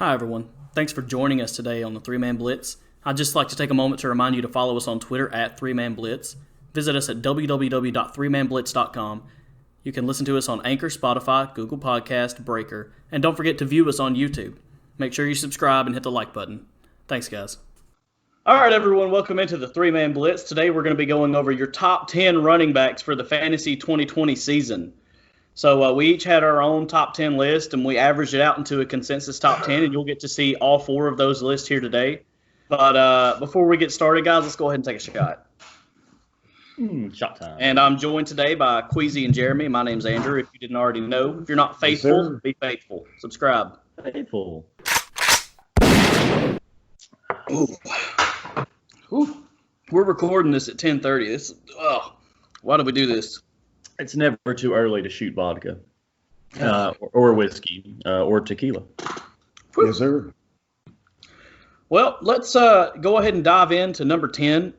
Hi, everyone. Thanks for joining us today on the Three Man Blitz. I'd just like to take a moment to remind you to follow us on Twitter at 3manblitz. Visit us at www.3manblitz.com. You can listen to us on Anchor, Spotify, Google Podcast, Breaker, and don't forget to view us on YouTube. Make sure you subscribe and hit the like button. Thanks, guys. All right, everyone, welcome into the Three Man Blitz. Today we're going to be going over your top 10 running backs for the Fantasy 2020 season. So we each had our own top 10 list, and we averaged it out into a consensus top 10, and you'll get to see all four of those lists here today. But before we get started, guys, let's go ahead and take a shot. Shot time. And I'm joined today by Queasy and Jeremy. My name's Andrew, if you didn't already know. If you're not faithful, be faithful. Subscribe. Faithful. Ooh. Ooh. We're recording this at 10:30. Why do we do this? It's never too early to shoot vodka, or whiskey, or tequila. Yes, sir. Well, let's go ahead and dive into number 10.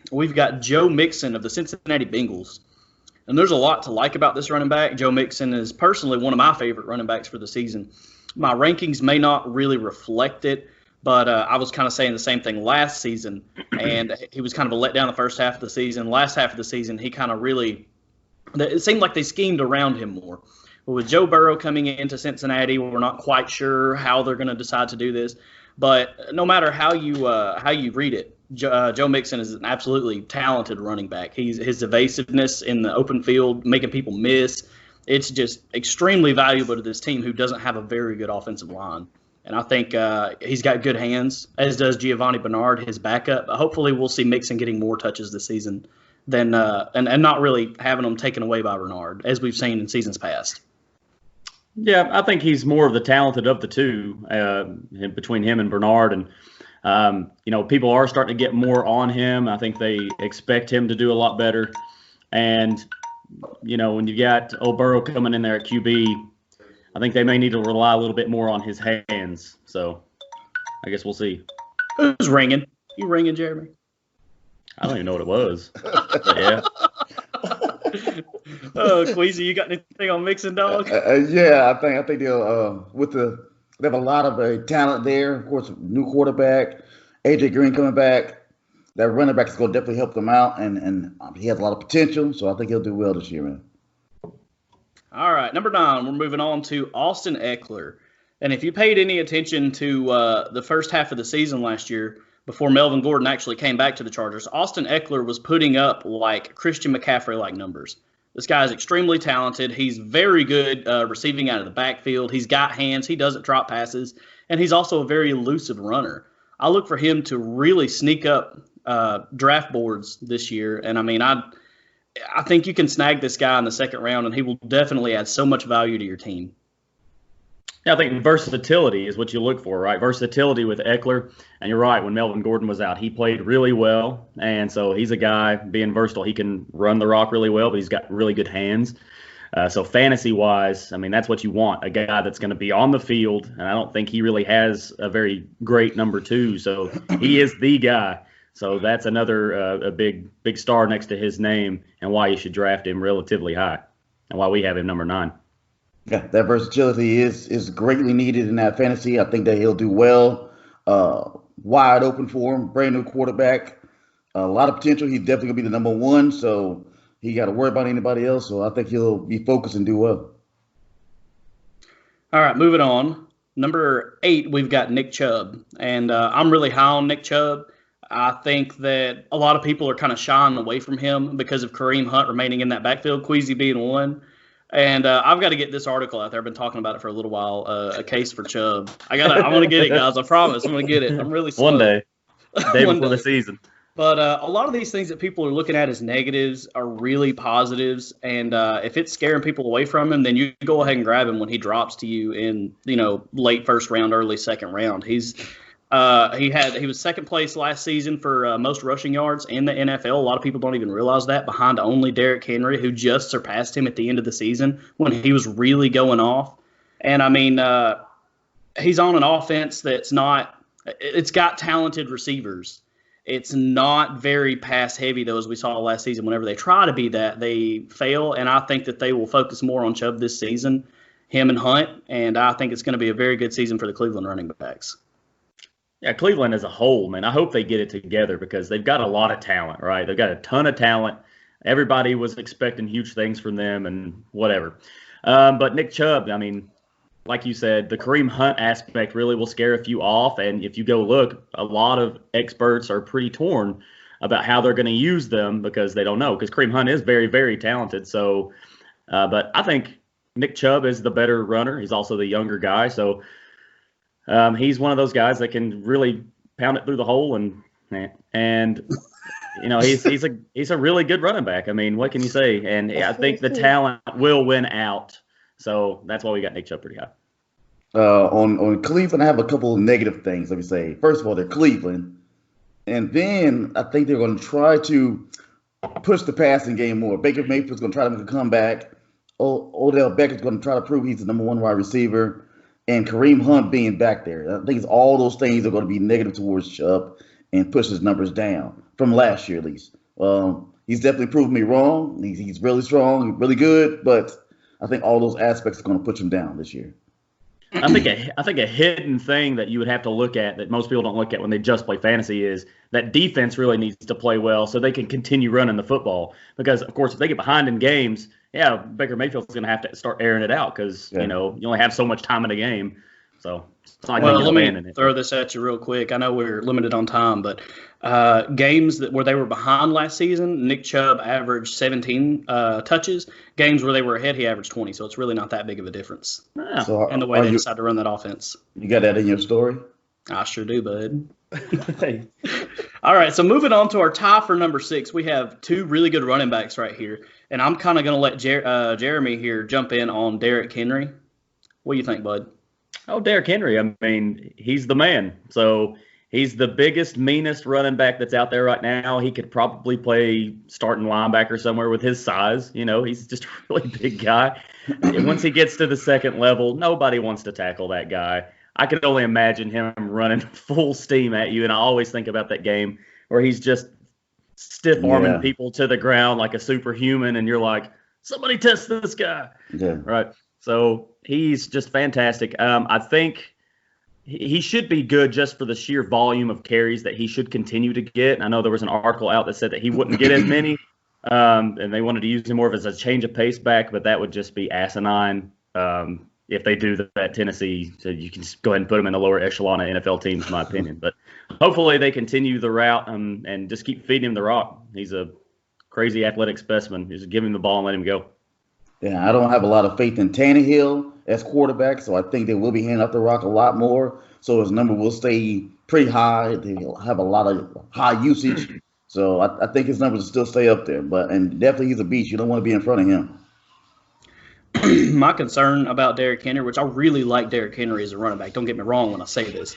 We've got Joe Mixon of the Cincinnati Bengals. And there's a lot to like about this running back. Joe Mixon is personally one of my favorite running backs for the season. My rankings may not really reflect it, but I was kind of saying the same thing last season. And he was kind of a letdown the first half of the season. Last half of the season, he kind of really – it seemed like they schemed around him more. But with Joe Burrow coming into Cincinnati, we're not quite sure how they're going to decide to do this. But no matter how you read it, Joe Mixon is an absolutely talented running back. His evasiveness in the open field, making people miss, it's just extremely valuable to this team who doesn't have a very good offensive line. And I think he's got good hands, as does Giovanni Bernard, his backup. Hopefully we'll see Mixon getting more touches this season than and not really having them taken away by Bernard, as we've seen in seasons past. Yeah, I think he's more of the talented of the two between him and Bernard. And, people are starting to get more on him. I think they expect him to do a lot better. And, when you got old Burrow coming in there at QB, I think they may need to rely a little bit more on his hands. So I guess we'll see. Who's ringing? You ringing, Jeremy? I don't even know what it was. But yeah. Oh, Queasy, you got anything on Mixon, dog? Yeah, I think they'll they have a lot of talent there. Of course, new quarterback, AJ Green coming back. That running back is going to definitely help them out, and he has a lot of potential. So I think he'll do well this year, man. All right, number 9, we're moving on to Austin Eckler. And if you paid any attention to the first half of the season last year, before Melvin Gordon actually came back to the Chargers, Austin Eckler was putting up like Christian McCaffrey-like numbers. This guy is extremely talented. He's very good receiving out of the backfield. He's got hands. He doesn't drop passes. And he's also a very elusive runner. I look for him to really sneak up draft boards this year. And, I think you can snag this guy in the second round, and he will definitely add so much value to your team. Yeah, I think versatility is what you look for, right? Versatility with Eckler. And you're right, when Melvin Gordon was out, he played really well. And so he's a guy being versatile. He can run the rock really well, but he's got really good hands. So fantasy-wise, that's what you want, a guy that's going to be on the field. And I don't think he really has a very great number 2. So he is the guy. So that's another a big star next to his name, and why you should draft him relatively high, and why we have him number 9. Yeah, that versatility is greatly needed in that fantasy. I think that he'll do well. Wide open for him, brand new quarterback, a lot of potential. He's definitely gonna be the number 1, so he got to worry about anybody else. So I think he'll be focused and do well. All right, moving on. Number 8, we've got Nick Chubb, and I'm really high on Nick Chubb. I think that a lot of people are kind of shying away from him because of Kareem Hunt remaining in that backfield, Queasy being one. And I've got to get this article out there. I've been talking about it for a little while. A case for Chubb. I'm gonna get it, guys. I promise. I'm gonna get it. I'm really slow. One day before the season. But a lot of these things that people are looking at as negatives are really positives. And if it's scaring people away from him, then you go ahead and grab him when he drops to you in late first round, early second round. He was second place last season for most rushing yards in the NFL. A lot of people don't even realize that, behind only Derrick Henry, who just surpassed him at the end of the season when he was really going off. And he's on an offense that's it's got talented receivers. It's not very pass heavy, though, as we saw last season. Whenever they try to be that, they fail. And I think that they will focus more on Chubb this season. him and Hunt, and I think it's going to be a very good season for the Cleveland running backs. Yeah, Cleveland as a whole, man, I hope they get it together because they've got a lot of talent, right? They've got a ton of talent. Everybody was expecting huge things from them and whatever. But Nick Chubb, I mean, like you said, the Kareem Hunt aspect really will scare a few off. And if you go look, a lot of experts are pretty torn about how they're going to use them because they don't know. Because Kareem Hunt is very, very talented. So, but I think Nick Chubb is the better runner. He's also the younger guy. So he's one of those guys that can really pound it through the hole. And you know, he's a really good running back. I mean, what can you say? And I think the talent will win out. So that's why we got Nick Chubb pretty high. On Cleveland, I have a couple of negative things. Let me say. First of all, they're Cleveland. And then I think they're going to try to push the passing game more. Baker Mayfield's going to try to make a comeback. Odell Beckham's going to try to prove he's the number one wide receiver. And Kareem Hunt being back there. I think all those things are going to be negative towards Chubb and push his numbers down from last year at least. He's definitely proved me wrong. He's really strong, really good, but I think all those aspects are going to push him down this year. I think a hidden thing that you would have to look at that most people don't look at when they just play fantasy is that defense really needs to play well so they can continue running the football. Because, of course, if they get behind in games, yeah, Baker Mayfield's going to have to start airing it out because, you know, you only have so much time in a game. So it's not like let me throw this at you real quick. I know we're limited on time, but games where they were behind last season, Nick Chubb averaged 17 touches. Games where they were ahead, he averaged 20. So it's really not that big of a difference. Yeah. So and the way they decide to run that offense. You got that in your story? I sure do, bud. All right, so moving on to our tie for number 6, we have two really good running backs right here. And I'm kind of going to let Jeremy here jump in on Derrick Henry. What do you think, bud? Oh, Derrick Henry. I mean, he's the man. So he's the biggest, meanest running back that's out there right now. He could probably play starting linebacker somewhere with his size. You know, he's just a really big guy. And once he gets to the second level, nobody wants to tackle that guy. I could only imagine him running full steam at you. And I always think about that game where he's just stiff-arming people to the ground like a superhuman. And you're like, somebody test this guy. Yeah. Right. So he's just fantastic. I think he should be good just for the sheer volume of carries that he should continue to get. I know there was an article out that said that he wouldn't get as many, and they wanted to use him more as a change of pace back, but that would just be asinine if they do that. Tennessee, so you can just go ahead and put him in the lower echelon of NFL teams, in my opinion. But hopefully they continue the route and just keep feeding him the rock. He's a crazy athletic specimen. Just give him the ball and let him go. Yeah, I don't have a lot of faith in Tannehill as quarterback, so I think they will be handing out the rock a lot more. So his number will stay pretty high. They'll have a lot of high usage. So I think his numbers will still stay up there. And definitely he's a beast. You don't want to be in front of him. My concern about Derrick Henry, which I really like Derrick Henry as a running back. Don't get me wrong when I say this.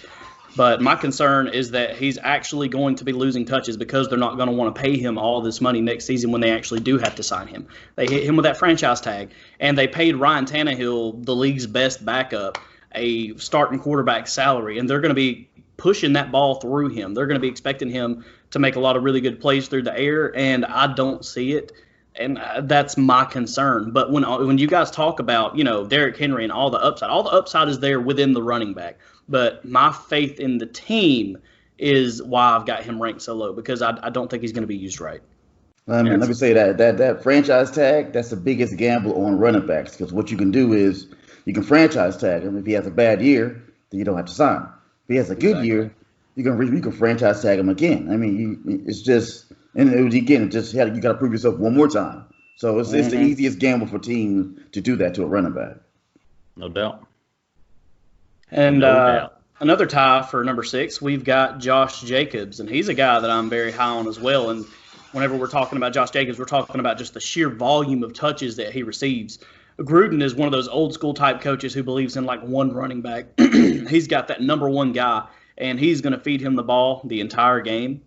But my concern is that he's actually going to be losing touches because they're not going to want to pay him all this money next season when they actually do have to sign him. They hit him with that franchise tag, and they paid Ryan Tannehill, the league's best backup, a starting quarterback salary, and they're going to be pushing that ball through him. They're going to be expecting him to make a lot of really good plays through the air, and I don't see it. And that's my concern. But when you guys talk about, you know, Derrick Henry and all the upside is there within the running back. But my faith in the team is why I've got him ranked so low, because I don't think he's going to be used right. I mean, let me say that franchise tag, that's the biggest gamble on running backs, because what you can do is you can franchise tag him. If he has a bad year, then you don't have to sign him. If he has a good year, you can franchise tag him again. I mean, it's just, and again, you got to prove yourself one more time. So it's the easiest gamble for teams to do that to a running back. No doubt. And another tie for number 6, we've got Josh Jacobs, and he's a guy that I'm very high on as well. And whenever we're talking about Josh Jacobs, we're talking about just the sheer volume of touches that he receives. Gruden is one of those old school type coaches who believes in like one running back. He's got that number one guy, and he's going to feed him the ball the entire game.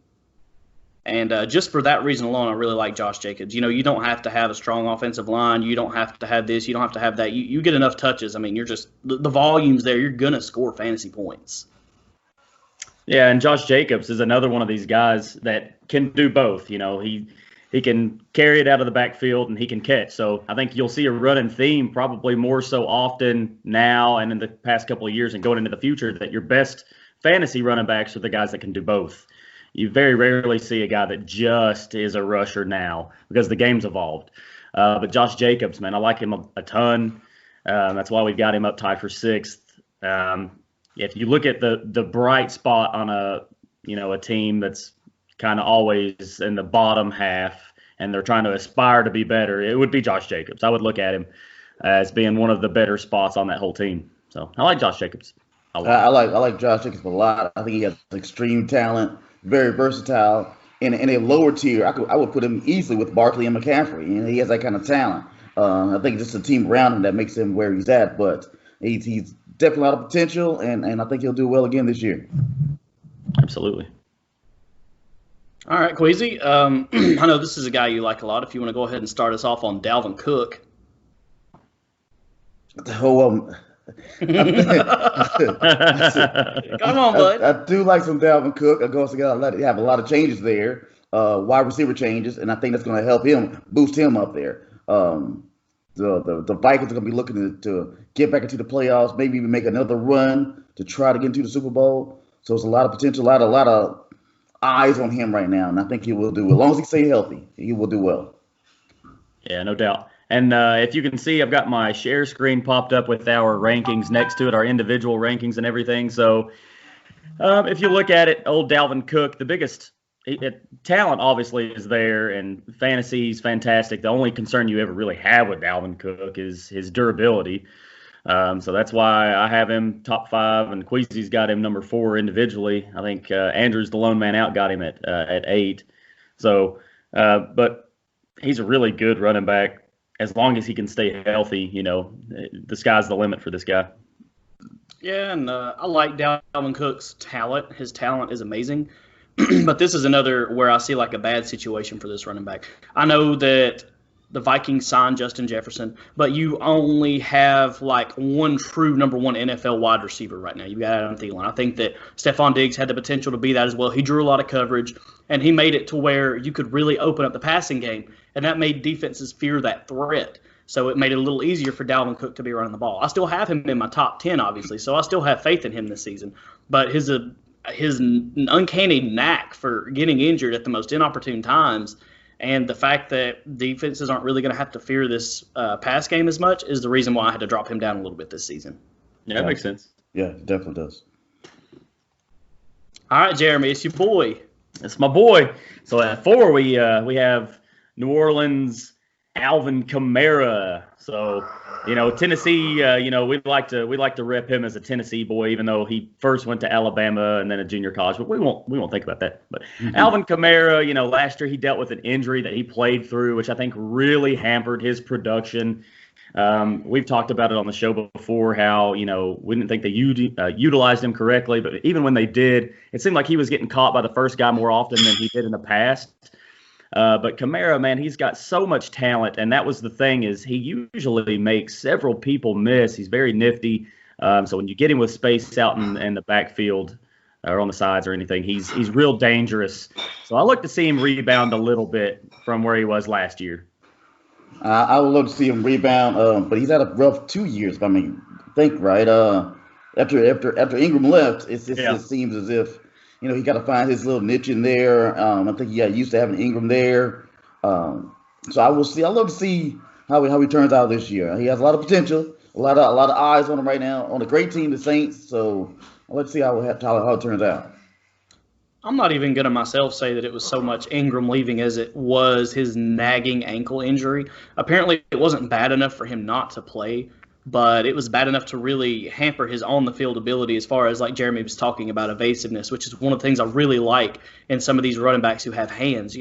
And just for that reason alone, I really like Josh Jacobs. You know, you don't have to have a strong offensive line. You don't have to have this. You don't have to have that. You get enough touches. I mean, you're just the volume's there. You're going to score fantasy points. Yeah, and Josh Jacobs is another one of these guys that can do both. You know, he can carry it out of the backfield and he can catch. So I think you'll see a running theme probably more so often now and in the past couple of years and going into the future that your best fantasy running backs are the guys that can do both. You very rarely see a guy that just is a rusher now because the game's evolved. But Josh Jacobs, man, I like him a ton. That's why we've got him up tied for 6th. If you look at the bright spot on a team that's kind of always in the bottom half and they're trying to aspire to be better, it would be Josh Jacobs. I would look at him as being one of the better spots on that whole team. So I like Josh Jacobs. I like Josh Jacobs a lot. I think he has extreme talent, very versatile. In a lower tier, I would put him easily with Barkley and McCaffrey. And he has that kind of talent. I think just the team around him that makes him where he's at. But he's definitely a lot of potential, and I think he'll do well again this year. Absolutely. All right, Queasy. I know this is a guy you like a lot. If you want to go ahead and start us off on Dalvin Cook. Oh, Come on, bud. I do like some Dalvin Cook. Of course, have a lot of changes there, wide receiver changes, and I think that's going to help him boost him up there. The Vikings are going to be looking to get back into the playoffs, maybe even make another run to try to get into the Super Bowl. So it's a lot of potential, a lot of eyes on him right now, and I think he will do well. As long as he stays healthy, he will do well. Yeah, no doubt. And if you can see, I've got my share screen popped up with our rankings next to it, our individual rankings and everything. So if you look at it, old Dalvin Cook, the biggest talent obviously is there, and fantasy is fantastic. The only concern you ever really have with Dalvin Cook is his durability. So that's why I have him top 5, and Queasy's got him number 4 individually. I think Andrew's the lone man out got him at 8. So, but he's a really good running back. As long as he can stay healthy, the sky's the limit for this guy. Yeah, and I like Dalvin Cook's talent. His talent is amazing. But this is another where I see like a bad situation for this running back. I know that the Vikings signed Justin Jefferson, but you only have like one true number 1 NFL wide receiver right now. You've got Adam Thielen. I think that Stephon Diggs had the potential to be that as well. He drew a lot of coverage, and he made it to where you could really open up the passing game, and that made defenses fear that threat. So it made it a little easier for Dalvin Cook to be running the ball. I still have him in my top 10, obviously, so I still have faith in him this season. But his uncanny knack for getting injured at the most inopportune times, and the fact that defenses aren't really going to have to fear this pass game as much is the reason why I had to drop him down a little bit this season. Yeah, that makes sense. Yeah, it definitely does. All right, Jeremy, it's your boy. It's my boy. So at 4, we have New Orleans Alvin Kamara. So, Tennessee, we'd like to rep him as a Tennessee boy, even though he first went to Alabama and then a junior college. But we won't think about that. But Alvin Kamara, last year he dealt with an injury that he played through, which I think really hampered his production. We've talked about it on the show before, how, we didn't think they utilized him correctly. But even when they did, it seemed like he was getting caught by the first guy more often than he did in the past. But Kamara, man, he's got so much talent, and that was the thing, is he usually makes several people miss. He's very nifty. So when you get him with space out in the backfield or on the sides or anything, he's real dangerous. So I look to see him rebound a little bit from where he was last year. I would love to see him rebound, but he's had a rough 2 years. Right? After Ingram left, it seems as if he got to find his little niche in there. I think he got used to having Ingram there. So I will see. I love to see how he turns out this year. He has a lot of potential, a lot of eyes on him right now, on a great team, the Saints. So let's see how it turns out. I'm not even going to myself say that it was so much Ingram leaving as it was his nagging ankle injury. Apparently, it wasn't bad enough for him not to play, but it was bad enough to really hamper his on-the-field ability as far as, like Jeremy was talking about, evasiveness, which is one of the things I really like in some of these running backs who have hands,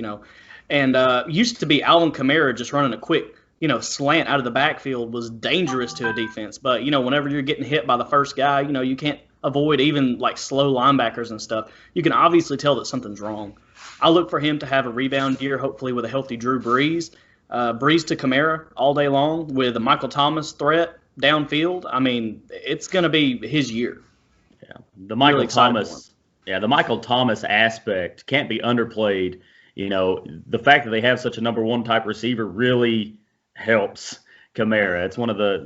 And used to be Alvin Kamara just running a quick, slant out of the backfield was dangerous to a defense. But, whenever you're getting hit by the first guy, you can't avoid even, like, slow linebackers and stuff. You can obviously tell that something's wrong. I look for him to have a rebound year, hopefully with a healthy Drew Brees. Brees to Kamara all day long with a Michael Thomas threat downfield. I mean, it's going to be his year. Yeah, the Michael Thomas aspect can't be underplayed the fact that they have such a number one type receiver really helps Kamara. It's one of the,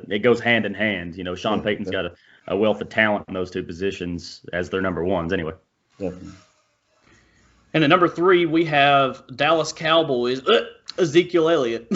it goes hand in hand. Sean Payton's got a wealth of talent in those two positions as their number ones anyway. Definitely. And at number 3, we have Dallas Cowboys, Ezekiel Elliott.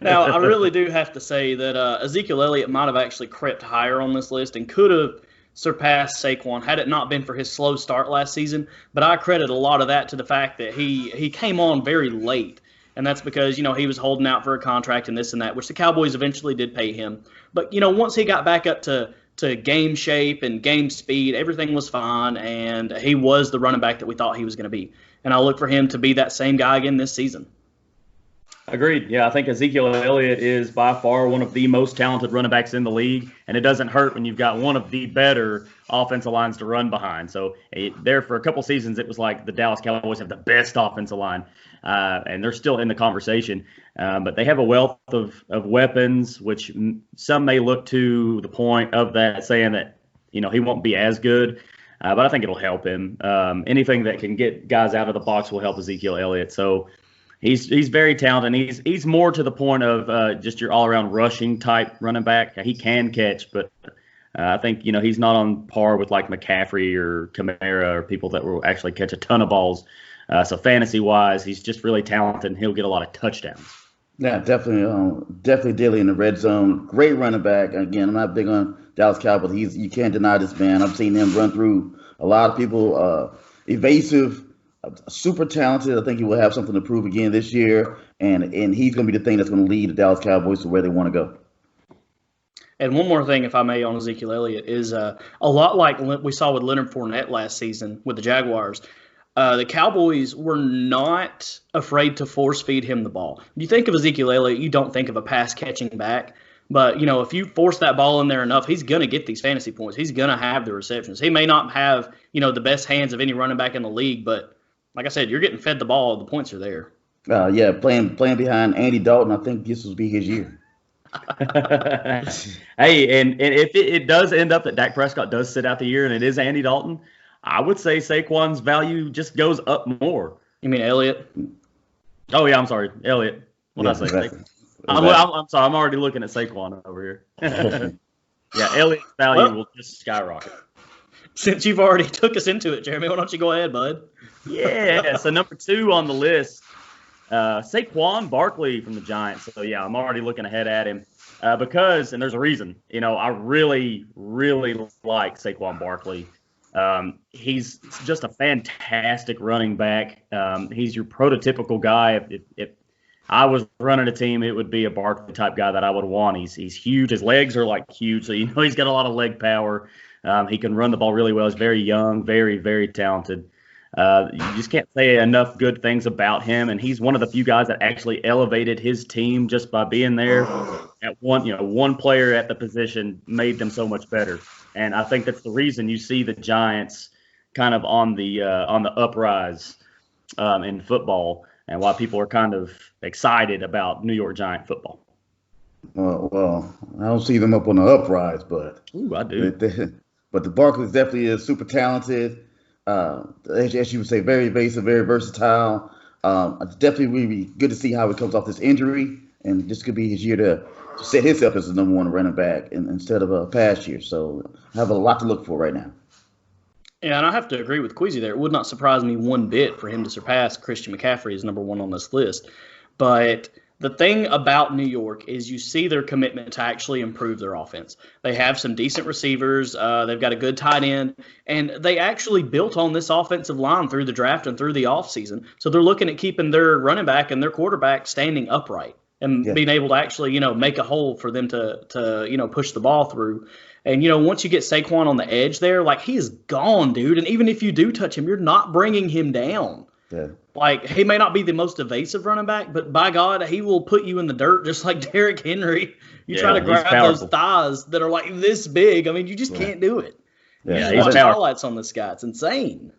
Now, I really do have to say that Ezekiel Elliott might have actually crept higher on this list and could have surpassed Saquon had it not been for his slow start last season. But I credit a lot of that to the fact that he came on very late. And that's because, he was holding out for a contract and this and that, which the Cowboys eventually did pay him. But, once he got back up to game shape and game speed, everything was fine, and he was the running back that we thought he was going to be. And I look for him to be that same guy again this season. Agreed. Yeah, I think Ezekiel Elliott is by far one of the most talented running backs in the league, and it doesn't hurt when you've got one of the better offensive lines to run behind. So there for a couple seasons, it was like the Dallas Cowboys have the best offensive line, and they're still in the conversation. But they have a wealth of weapons, which some may look to the point of that saying that, he won't be as good. But I think it'll help him. Anything that can get guys out of the box will help Ezekiel Elliott. So he's very talented. He's more to the point of just your all-around rushing type running back. He can catch, but I think, he's not on par with like McCaffrey or Kamara or people that will actually catch a ton of balls. So fantasy-wise, he's just really talented, and he'll get a lot of touchdowns. Yeah, definitely daily in the red zone. Great running back. Again, I'm not big on Dallas Cowboys. You can't deny this man. I've seen him run through a lot of people. Evasive, super talented. I think he will have something to prove again this year, and he's going to be the thing that's going to lead the Dallas Cowboys to where they want to go. And one more thing, if I may, on Ezekiel Elliott is a lot like we saw with Leonard Fournette last season with the Jaguars. The Cowboys were not afraid to force feed him the ball. You think of Ezekiel Elliott, you don't think of a pass catching back. But, if you force that ball in there enough, he's going to get these fantasy points. He's going to have the receptions. He may not have, the best hands of any running back in the league, but like I said, you're getting fed the ball. The points are there. Playing behind Andy Dalton, I think this will be his year. Hey, and if it does end up that Dak Prescott does sit out the year and it is Andy Dalton, I would say Saquon's value just goes up more. You mean Elliott? Oh, yeah, I'm sorry. Elliott. What did I say? Exactly. I'm sorry. I'm already looking at Saquon over here. Yeah, Elliott's value will just skyrocket. Since you've already took us into it, Jeremy, why don't you go ahead, bud? Yeah, so number 2 on the list, Saquon Barkley from the Giants. So, yeah, I'm already looking ahead at him because, and there's a reason, I really, really like Saquon Barkley. He's just a fantastic running back. He's your prototypical guy. If I was running a team, it would be a Barkley type guy that I would want. He's huge. His legs are like huge, so he's got a lot of leg power. He can run the ball really well. He's very young, very, very talented. You just can't say enough good things about him, and he's one of the few guys that actually elevated his team just by being there. At one player at the position made them so much better. And I think that's the reason you see the Giants kind of on the uprise in football, and why people are kind of excited about New York Giant football. Well, I don't see them up on the uprise, but ooh, I do. But the Barkley definitely is super talented. As you would say, very evasive, very versatile. It's definitely really good to see how he comes off this injury, and this could be his year to set himself as the number one running back instead of a past year. So I have a lot to look for right now. Yeah, and I have to agree with Queasy there. It would not surprise me one bit for him to surpass Christian McCaffrey as number 1 on this list. But the thing about New York is you see their commitment to actually improve their offense. They have some decent receivers. They've got a good tight end. And they actually built on this offensive line through the draft and through the offseason. So they're looking at keeping their running back and their quarterback standing upright and being able to actually, make a hole for them to push the ball through. And, once you get Saquon on the edge there, like, he is gone, dude. And even if you do touch him, you're not bringing him down. Yeah. Like, he may not be the most evasive running back, but by God, he will put you in the dirt just like Derrick Henry. You try to grab those thighs that are like this big. I mean, you just can't do it. Yeah, he's watch highlights on this guy. It's insane.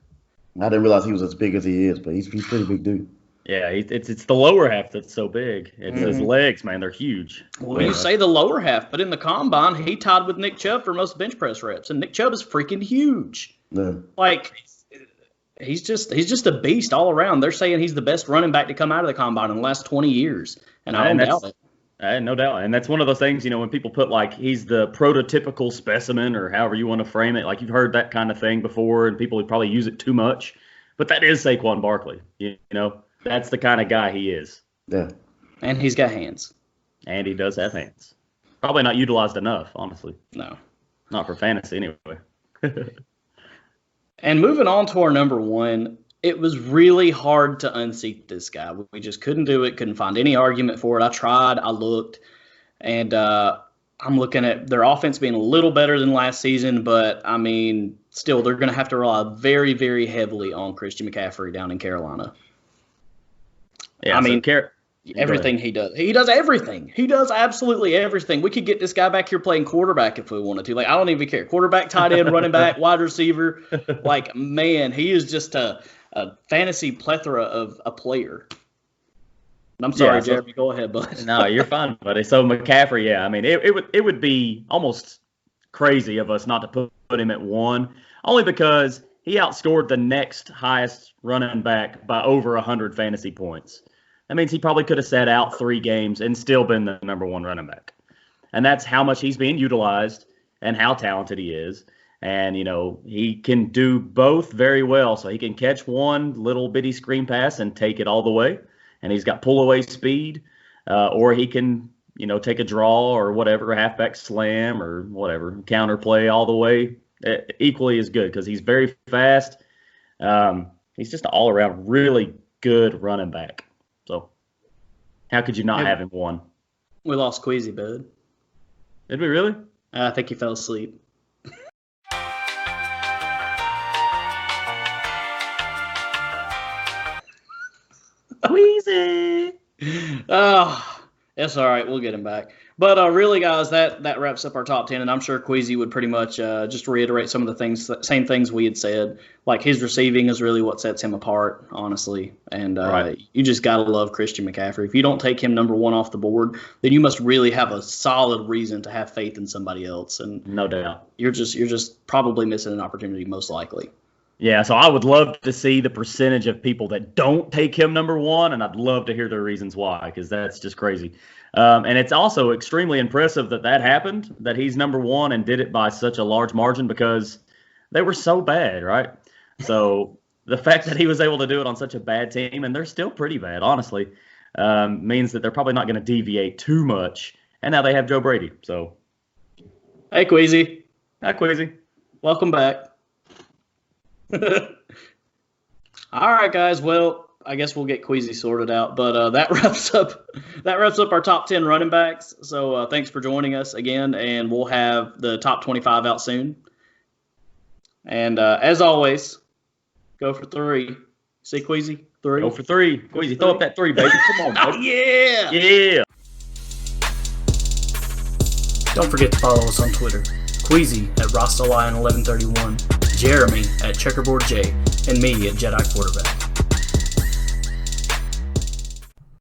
I didn't realize he was as big as he is, but he's a pretty big dude. Yeah, it's the lower half that's so big. It's his legs, man. They're huge. Well, you say the lower half, but in the combine, he tied with Nick Chubb for most bench press reps, and Nick Chubb is freaking huge. Yeah. Like, he's just a beast all around. They're saying he's the best running back to come out of the combine in the last 20 years, and I don't doubt it. No doubt. And that's one of those things, when people put like he's the prototypical specimen or however you want to frame it, like you've heard that kind of thing before and people would probably use it too much. But that is Saquon Barkley. That's the kind of guy he is. Yeah. And he's got hands. And he does have hands. Probably not utilized enough, honestly. No. Not for fantasy anyway. And moving on to our number one, it was really hard to unseat this guy. We just couldn't do it, couldn't find any argument for it. I tried, I looked, and I'm looking at their offense being a little better than last season, but, still they're going to have to rely very, very heavily on Christian McCaffrey down in Carolina. Yeah, everything he does. He does everything. He does absolutely everything. We could get this guy back here playing quarterback if we wanted to. Like, I don't even care. Quarterback, tight end, running back, wide receiver. Like, man, he is just a fantasy plethora of a player. I'm sorry, Jeremy. Go ahead, bud. No, you're fine, buddy. So McCaffrey, it would be almost crazy of us not to put him at one, only because he outscored the next highest running back by over 100 fantasy points. That means he probably could have sat out 3 games and still been the number one running back. And that's how much he's being utilized and how talented he is. And, he can do both very well. So he can catch one little bitty screen pass and take it all the way. And he's got pull-away speed. Or he can, take a draw or whatever, a halfback slam or whatever, counter play all the way. Equally as good because he's very fast. He's just an all-around really good running back. So how could you not have him one? We lost Queasy, bud. Did we really? I think he fell asleep. Queasy. Oh, it's all right. We'll get him back. But really, guys, that wraps up our top 10, and I'm sure Queasy would pretty much just reiterate some of the same things we had said. Like, his receiving is really what sets him apart, honestly. And right. You just got to love Christian McCaffrey. If you don't take him number one off the board, then you must really have a solid reason to have faith in somebody else. And no doubt. You're just probably missing an opportunity, most likely. Yeah, so I would love to see the percentage of people that don't take him number one, and I'd love to hear their reasons why, because that's just crazy. And it's also extremely impressive that happened, that he's number one and did it by such a large margin because they were so bad, right? So the fact that he was able to do it on such a bad team, and they're still pretty bad, honestly, means that they're probably not going to deviate too much. And now they have Joe Brady. So, hey, Queasy. Hi, Queasy. Welcome back. All right, guys. Well, I guess we'll get Queasy sorted out, but that wraps up our top 10 running backs. So thanks for joining us again, and we'll have the top 25 out soon. And as always, go for 3. See, Queasy? 3. Go for 3. Queasy, throw up that 3, baby. Come on, baby. Oh, yeah! Yeah! Don't forget to follow us on Twitter. Queasy at RastaLion1131, Jeremy at CheckerboardJ, and me at Jedi Quarterback.